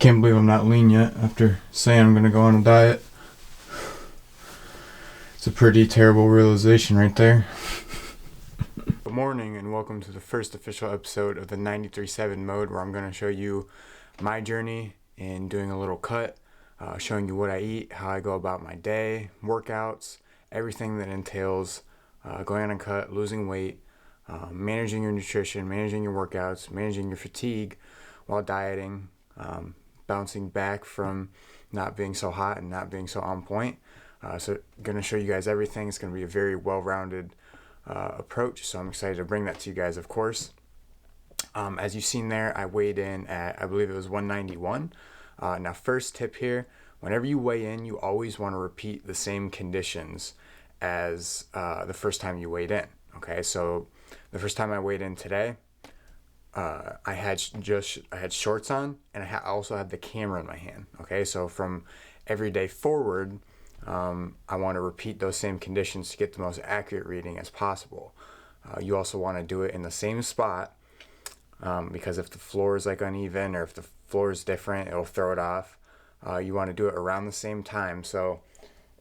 can't believe I'm not lean yet after saying I'm going to go on a diet. It's a pretty terrible realization right there. Good morning and welcome to the first official episode of the 93.7 mode, where I'm going to show you my journey in doing a little cut, showing you what I eat, how I go about my day, workouts, everything that entails going on a cut, losing weight, managing your nutrition, managing your workouts, managing your fatigue while dieting, bouncing back from not being so hot and not being so on point. So going to show you guys everything. It's going to be a very well-rounded approach, so I'm excited to bring that to you guys, of course. As you've seen there, I weighed in at, I believe it was 191. Now, first tip here, whenever you weigh in, you always want to repeat the same conditions as the first time you weighed in. Okay, so the first time I weighed in today, I had shorts on, and I also had the camera in my hand. Okay, so from every day forward, I want to repeat those same conditions to get the most accurate reading as possible. You also want to do it in the same spot, because if the floor is like uneven or if the floor is different, it'll throw it off. You want to do it around the same time. So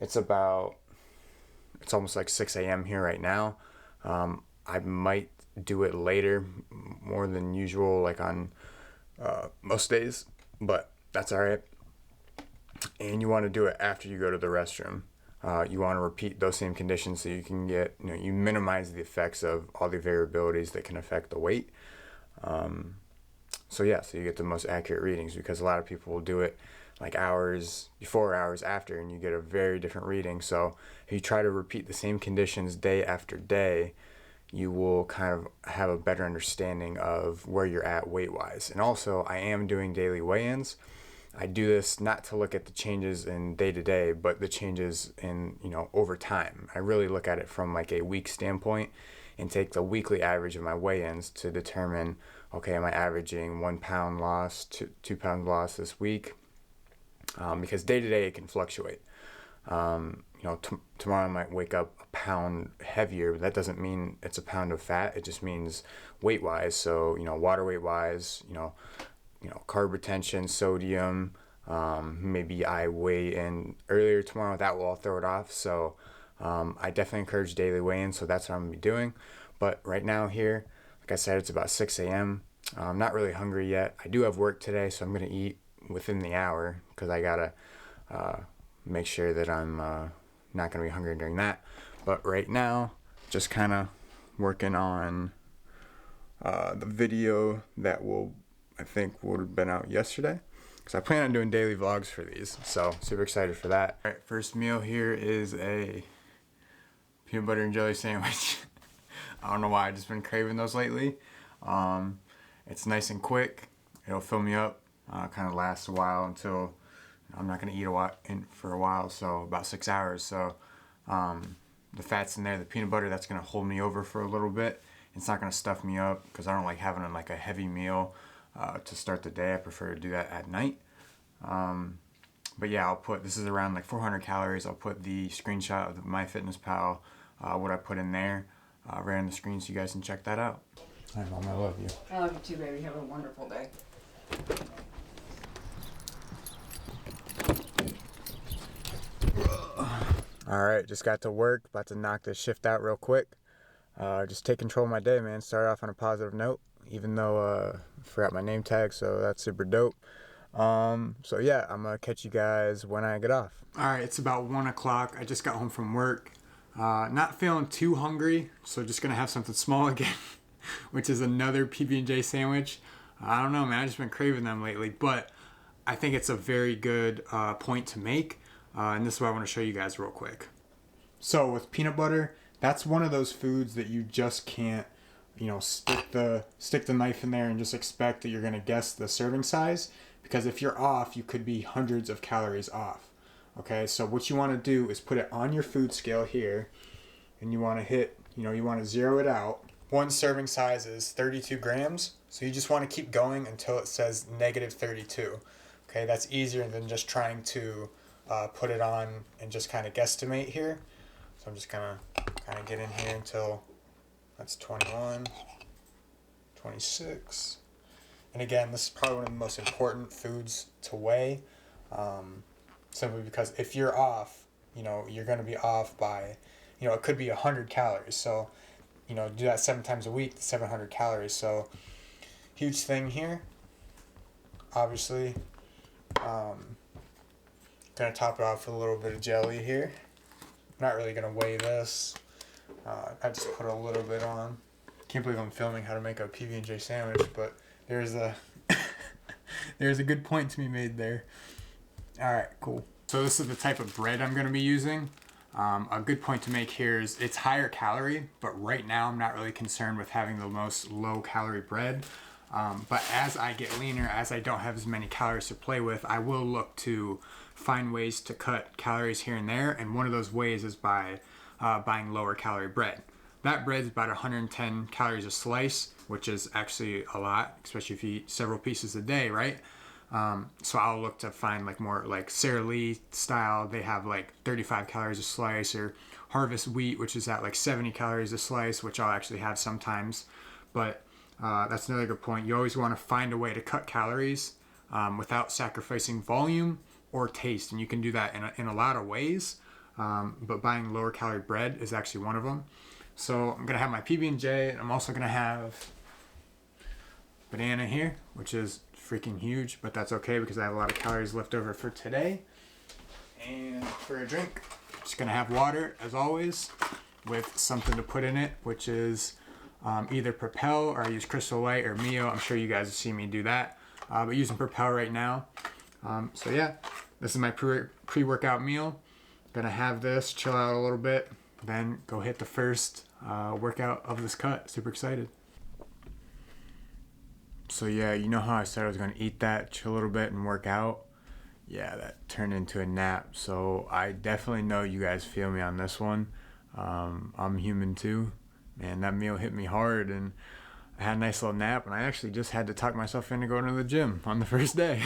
it's almost like 6 a.m. here right now. I might do it later, more than usual, like on most days, but that's all right. And you want to do it after you go to the restroom. You want to repeat those same conditions so you can get, you minimize the effects of all the variabilities that can affect the weight. So you get the most accurate readings, because a lot of people will do it like hours before, hours after, and you get a very different reading. So if you try to repeat the same conditions day after day, you will kind of have a better understanding of where you're at weight-wise. And also, I am doing daily weigh-ins. I do this not to look at the changes in day-to-day, but the changes in, over time. I really look at it from like a week standpoint and take the weekly average of my weigh-ins to determine, okay, am I averaging 1 pound loss, 2 pound loss this week? Because day-to-day it can fluctuate. Tomorrow I might wake up a pound heavier, but that doesn't mean it's a pound of fat. It just means weight-wise. So, water weight-wise, carb retention, sodium, maybe I weigh in earlier tomorrow. That will all throw it off. So I definitely encourage daily weigh-in. So that's what I'm going to be doing. But right now here, like I said, it's about 6 a.m. I'm not really hungry yet. I do have work today, so I'm going to eat within the hour, because I got to make sure that I'm not going to be hungry during that. But right now, just kind of working on the video that I think would have been out yesterday, because I plan on doing daily vlogs for these. So super excited for that. All right, first meal here is a peanut butter and jelly sandwich. I don't know why, I've just been craving those lately. It's nice and quick. It'll fill me up. Kind of lasts a while until I'm not going to eat for a while, so about 6 hours. So the fat's in there, the peanut butter, that's going to hold me over for a little bit. It's not going to stuff me up, because I don't like having like a heavy meal to start the day. I prefer to do that at night. But yeah, this is around like 400 calories. I'll put the screenshot of my MyFitnessPal, what I put in there, right on the screen, so you guys can check that out. Hi, Mom, I love you. I love you too, baby. Have a wonderful day. Alright, just got to work, about to knock this shift out real quick. Just take control of my day, man. Start off on a positive note, even though I forgot my name tag, so that's super dope. So yeah, I'm gonna catch you guys when I get off. Alright, it's about 1 o'clock. I just got home from work. Not feeling too hungry, so just gonna have something small again, which is another PB&J sandwich. I don't know, man, I've just been craving them lately, but I think it's a very good point to make. And this is what I want to show you guys real quick. So with peanut butter, that's one of those foods that you just can't, stick the knife in there and just expect that you're going to guess the serving size. Because if you're off, you could be hundreds of calories off. Okay, so what you want to do is put it on your food scale here. And you want to hit, you want to zero it out. One serving size is 32 grams. So you just want to keep going until it says negative 32. Okay, that's easier than just trying to put it on and just kind of guesstimate here. So I'm just gonna kind of get in here until that's 21, 26, And again, this is probably one of the most important foods to weigh, simply because if you're off, you're going to be off by, it could be 100 calories. So, do that 7 times a week, 700 calories. So, huge thing here. Obviously, gonna top it off with a little bit of jelly here. Not really gonna weigh this. I just put a little bit on. Can't believe I'm filming how to make a PB&J sandwich, but there's a there's a good point to be made there. All right, cool. So this is the type of bread I'm gonna be using. A good point to make here is it's higher calorie, but right now I'm not really concerned with having the most low calorie bread. But as I get leaner, as I don't have as many calories to play with, I will look to find ways to cut calories here and there. And one of those ways is by buying lower calorie bread. That bread is about 110 calories a slice, which is actually a lot, especially if you eat several pieces a day, right? So I'll look to find like more like Sara Lee style. They have like 35 calories a slice, or Harvest Wheat, which is at like 70 calories a slice, which I'll actually have sometimes. But that's another good point. You always want to find a way to cut calories without sacrificing volume or taste. And you can do that in a lot of ways. But buying lower calorie bread is actually one of them. So I'm going to have my PB&J. I'm also going to have banana here, which is freaking huge, but that's okay because I have a lot of calories left over for today. And for a drink, just going to have water as always with something to put in it, which is either Propel, or I use Crystal Light, or Mio. I'm sure you guys have seen me do that, but using Propel right now. So yeah, this is my pre-workout meal. Gonna have this, chill out a little bit, then go hit the first workout of this cut. Super excited. So yeah, you know how I said I was gonna eat that, chill a little bit, and work out? Yeah, that turned into a nap. So I definitely know you guys feel me on this one. I'm human too. Man, that meal hit me hard, and I had a nice little nap, and I actually just had to talk myself into going to the gym on the first day.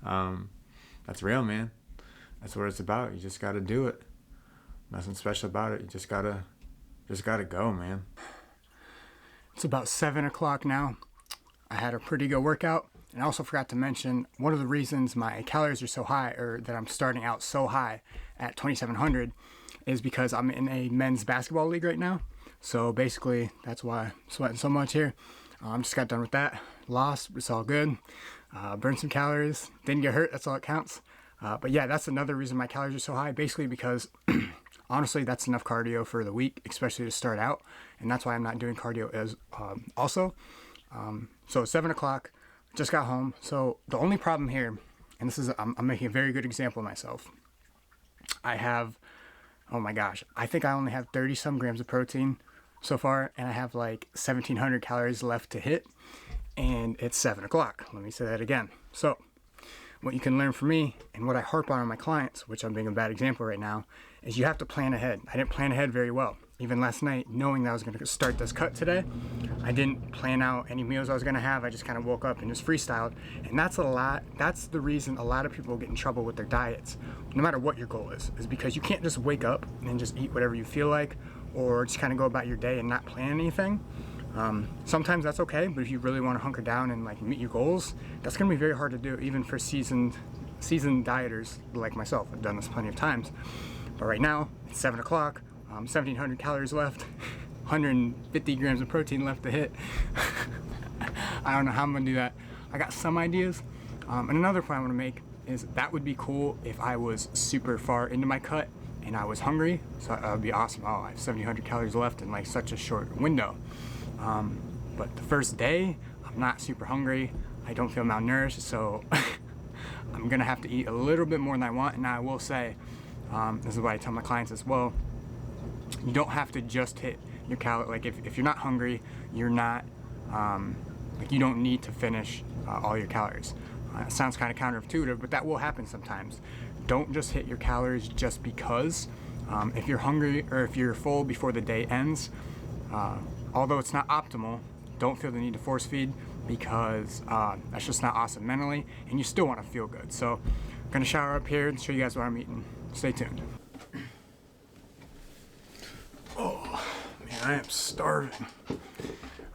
That's real, man. That's what it's about. You just gotta do it. Nothing special about it. You just gotta go, man. It's about 7 o'clock now. I had a pretty good workout, and I also forgot to mention one of the reasons my calories are so high, or that I'm starting out so high at 2,700, is because I'm in a men's basketball league right now. So basically, that's why I'm sweating so much here. Just got done with that. Lost, it's all good. Burned some calories. Didn't get hurt, that's all that counts. But yeah, that's another reason my calories are so high. Basically because, honestly, that's enough cardio for the week, especially to start out. And that's why I'm not doing cardio as also. So 7 o'clock, just got home. So the only problem here, and this is, I'm making a very good example of myself. I have, oh my gosh, I think I only have 30 some grams of protein so far, and I have like 1,700 calories left to hit, and it's 7 o'clock. Let me say that again. So what you can learn from me, and what I harp on my clients, which I'm being a bad example right now, is you have to plan ahead. I didn't plan ahead very well. Even last night, knowing that I was going to start this cut today, I didn't plan out any meals I was going to have. I just kind of woke up and just freestyled. And that's a lot. That's the reason a lot of people get in trouble with their diets, no matter what your goal is because you can't just wake up and just eat whatever you feel like, or just kind of go about your day and not plan anything. Sometimes that's okay, but if you really want to hunker down and like meet your goals, that's going to be very hard to do, even for seasoned dieters like myself. I've done this plenty of times. But right now, it's 7 o'clock. 1,700 calories left, 150 grams of protein left to hit. I don't know how I'm gonna do that. I got some ideas. And another point I wanna make is that would be cool if I was super far into my cut and I was hungry. So that would be awesome. Oh, I have 1,700 calories left in like such a short window. But the first day, I'm not super hungry. I don't feel malnourished, so I'm gonna have to eat a little bit more than I want. And I will say, this is what I tell my clients as well. You don't have to just hit your calorie. Like if you're not hungry, you're not, like you don't need to finish all your calories. It sounds kind of counterintuitive, but that will happen sometimes. Don't just hit your calories just because. If you're hungry or if you're full before the day ends, although it's not optimal, don't feel the need to force feed because that's just not awesome mentally, and you still want to feel good. So I'm gonna shower up here and show you guys what I'm eating. Stay tuned. Oh man, I am starving.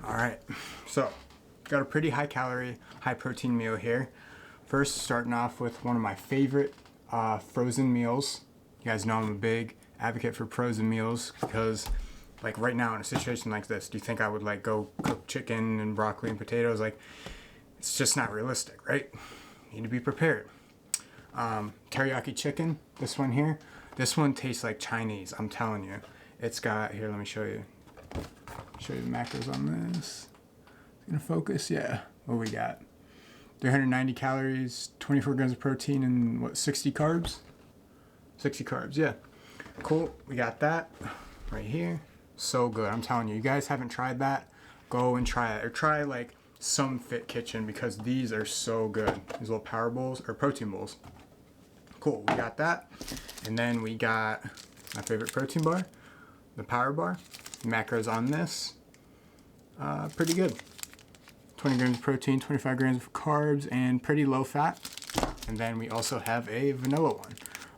All right, so got a pretty high calorie, high protein meal here. First, starting off with one of my favorite frozen meals. You guys know I'm a big advocate for frozen meals because, like, right now in a situation like this, do you think I would like go cook chicken and broccoli and potatoes? Like, it's just not realistic, right? You need to be prepared. Teriyaki chicken, this one here. This one tastes like Chinese, I'm telling you. It's got, here, let me show you. Show you the macros on this. Gonna focus, yeah. What we got? 390 calories, 24 grams of protein, and what, 60 carbs? 60 carbs, yeah. Cool, we got that right here. So good, I'm telling you. You guys haven't tried that, go and try it. Or try like some Fit Kitchen because these are so good. These little power bowls, or protein bowls. Cool, we got that. And then we got my favorite protein bar, the Power Bar. Macros on this, pretty good. 20 grams of protein, 25 grams of carbs, and pretty low fat. And then we also have a vanilla one.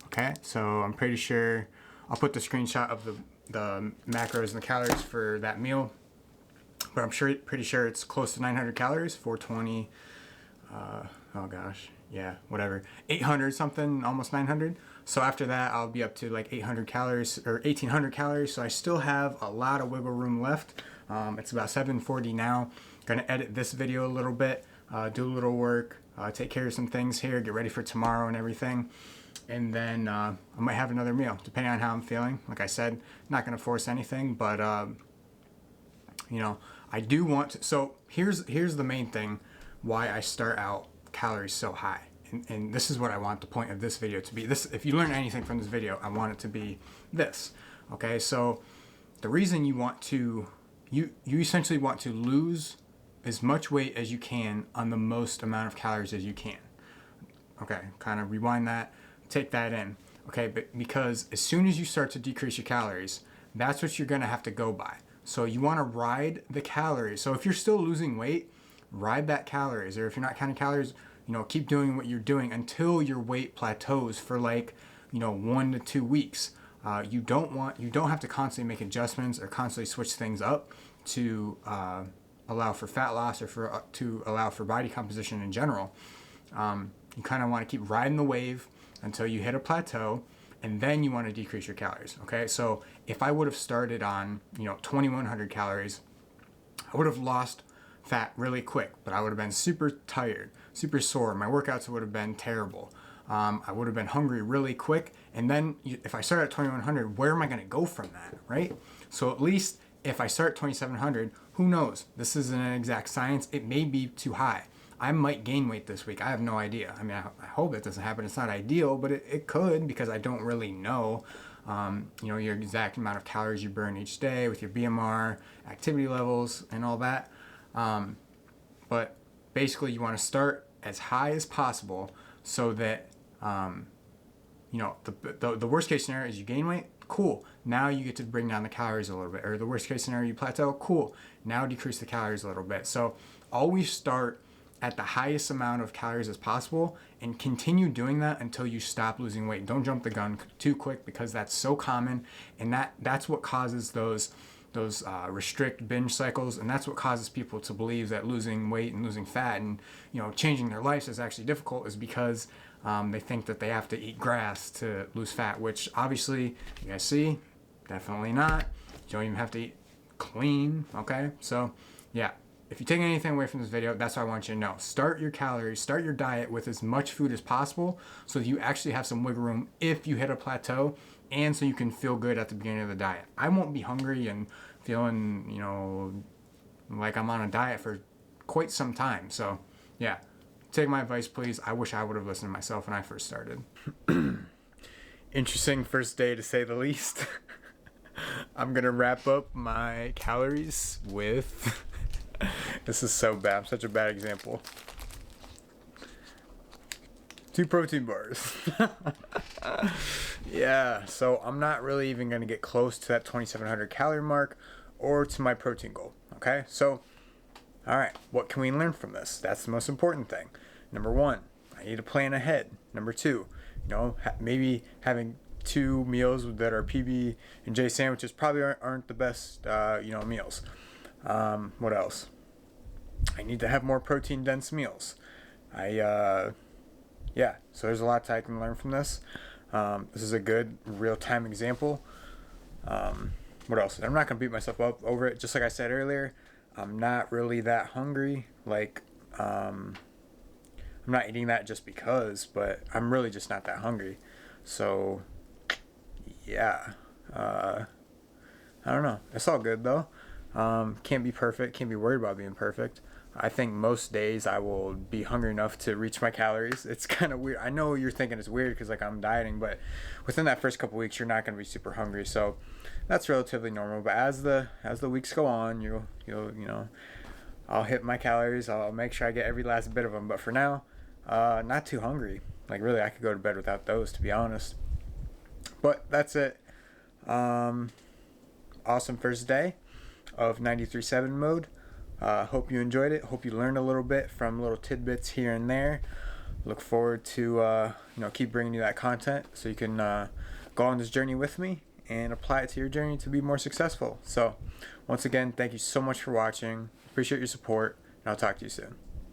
Okay, so I'm pretty sure I'll put the screenshot of the macros and the calories for that meal. But I'm pretty sure it's close to 900 calories, 420. Oh gosh, yeah, whatever, 800 something, almost 900. So after that, I'll be up to like 800 calories or 1800 calories. So I still have a lot of wiggle room left. It's about 7:40 now. Gonna edit this video a little bit, do a little work, take care of some things here, get ready for tomorrow and everything. And then I might have another meal, depending on how I'm feeling. Like I said, not gonna force anything, but you know, I do want to. So here's the main thing why I start out calories so high. And this is what I want the point of this video to be. This, if you learn anything from this video, I want it to be this. Okay, so the reason you want to, you essentially want to lose as much weight as you can on the most amount of calories as you can. Okay, kind of rewind that, take that in. Okay, but because as soon as you start to decrease your calories, that's what you're gonna have to go by. So you wanna ride the calories. So if you're still losing weight, ride that calories. Or if you're not counting calories, you know, keep doing what you're doing until your weight plateaus for like, you know, 1 to 2 weeks. You don't have to constantly make adjustments or constantly switch things up to allow for fat loss or to allow for body composition in general. You kind of want to keep riding the wave until you hit a plateau, and then you want to decrease your calories. Okay, so if I would have started on 2100 calories, I would have lost fat really quick, but I would have been super tired, super sore. My workouts would have been terrible. I would have been hungry really quick. And then if I start at 2100, where am I going to go from that, right? So at least if I start at 2700, who knows? This isn't an exact science. It may be too high. I might gain weight this week. I have no idea. I mean, I hope it doesn't happen. It's not ideal, but it could, because I don't really know, your exact amount of calories you burn each day with your BMR, activity levels, and all that. But basically you want to start as high as possible so that, the worst case scenario is you gain weight. Cool. Now you get to bring down the calories a little bit. Or the worst case scenario, you plateau. Cool. Now decrease the calories a little bit. So always start at the highest amount of calories as possible and continue doing that until you stop losing weight. Don't jump the gun too quick, because that's so common, and that's what causes those restrict binge cycles, and that's what causes people to believe that losing weight and losing fat and changing their lives is actually difficult, is because they think that they have to eat grass to lose fat, which obviously you guys see, definitely not. You don't even have to eat clean. Okay, so yeah, if you take anything away from this video, that's what I want you to know. Start your calories, start your diet with as much food as possible so that you actually have some wiggle room if you hit a plateau, and so you can feel good at the beginning of the diet. I won't be hungry and feeling, like I'm on a diet for quite some time. So yeah, take my advice, please. I wish I would have listened to myself when I first started. Interesting first day, to say the least. I'm gonna wrap up my calories with this is so bad. I'm such a bad example. 2 protein bars. Yeah, so I'm not really even going to get close to that 2700 calorie mark or to my protein goal. Okay, so all right, what can we learn from this? That's the most important thing. Number 1, I need to plan ahead. Number 2, maybe having 2 meals that are PB and J sandwiches probably aren't the best meals. What else? I need to have more protein dense meals. Yeah, so there's a lot I can learn from this. This is a good real time example. What else? I'm not gonna beat myself up over it. Just like I said earlier, I'm not really that hungry. I'm not eating that just because, but I'm really just not that hungry. So, yeah. I don't know. It's all good though. Can't be perfect. Can't be worried about being perfect. I think most days I will be hungry enough to reach my calories. It's kind of weird. I know you're thinking it's weird because I'm dieting, but within that first couple weeks, you're not going to be super hungry. So that's relatively normal. But as the weeks go on, you'll I'll hit my calories. I'll make sure I get every last bit of them. But for now, not too hungry. Really, I could go to bed without those, to be honest. But that's it. Awesome first day of 93.7 mode. Hope you enjoyed it. Hope you learned a little bit from little tidbits here and there. Look forward to keep bringing you that content so you can go on this journey with me and apply it to your journey to be more successful. So once again, thank you so much for watching. Appreciate your support, and I'll talk to you soon.